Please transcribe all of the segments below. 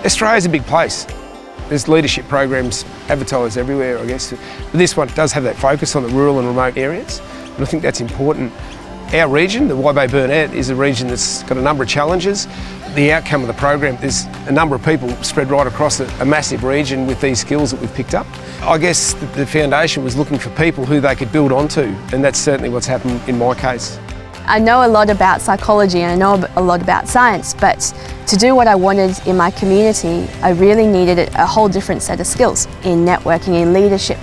Australia's a big place. There's leadership programs advertised everywhere, I guess. But this one does have that focus on the rural and remote areas, and I think that's important. Our region, the Waibay Burnett, is a region that's got a number of challenges. The outcome of the program, there's a number of people spread right across a massive region with these skills that we've picked up. I guess the foundation was looking for people who they could build onto, and that's certainly what's happened in my case. I know a lot about psychology and I know a lot about science, but to do what I wanted in my community, I really needed a whole different set of skills in networking, in leadership.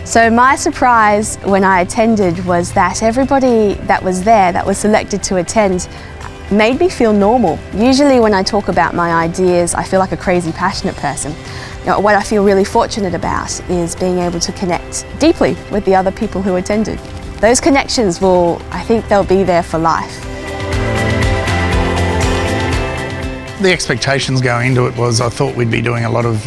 So my surprise when I attended was that everybody that was there, that was selected to attend, made me feel normal. Usually when I talk about my ideas, I feel like a crazy passionate person. What I feel really fortunate about is being able to connect deeply with the other people who attended. Those connections I think they'll be there for life. The expectations going into it was I thought we'd be doing a lot of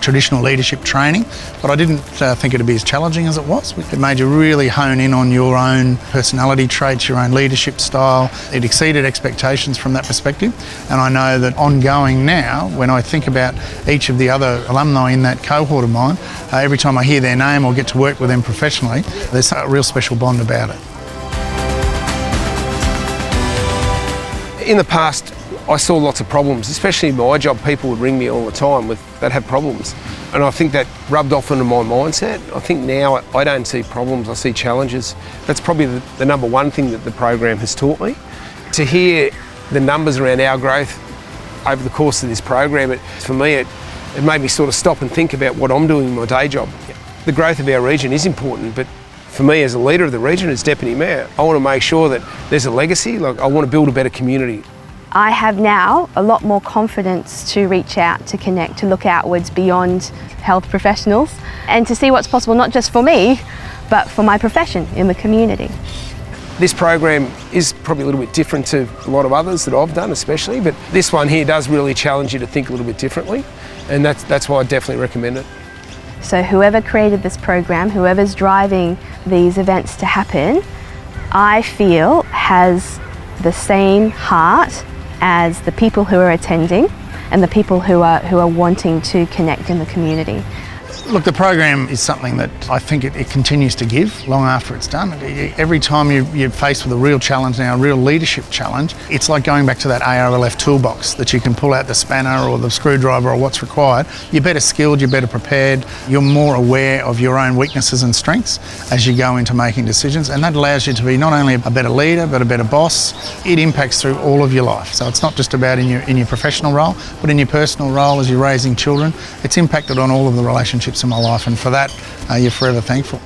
traditional leadership training, but I didn't think it'd be as challenging as it was. It made you really hone in on your own personality traits, your own leadership style. It exceeded expectations from that perspective, and I know that ongoing now, when I think about each of the other alumni in that cohort of mine, every time I hear their name or get to work with them professionally, there's a real special bond about it. In the past, I saw lots of problems, especially in my job. People would ring me all the time that have problems. And I think that rubbed off into my mindset. I think now I don't see problems, I see challenges. That's probably the number one thing that the program has taught me. To hear the numbers around our growth over the course of this program, for me, it made me sort of stop and think about what I'm doing in my day job. The growth of our region is important, but for me as a leader of the region, as Deputy Mayor, I want to make sure that there's a legacy. I want to build a better community. I have now a lot more confidence to reach out, to connect, to look outwards beyond health professionals and to see what's possible, not just for me, but for my profession in the community. This program is probably a little bit different to a lot of others that I've done especially, but this one here does really challenge you to think a little bit differently, and that's why I definitely recommend it. So whoever created this program, whoever's driving these events to happen, I feel has the same heart as the people who are attending and the people who are wanting to connect in the community. Look, the program is something that I think it continues to give long after it's done. Every time you're faced with a real challenge now, a real leadership challenge, it's like going back to that ARLF toolbox that you can pull out the spanner or the screwdriver or what's required. You're better skilled, you're better prepared, you're more aware of your own weaknesses and strengths as you go into making decisions, and that allows you to be not only a better leader but a better boss. It impacts through all of your life. So it's not just about in your professional role, but in your personal role as you're raising children. It's impacted on all of the relationships in my life, and for that, you're forever thankful.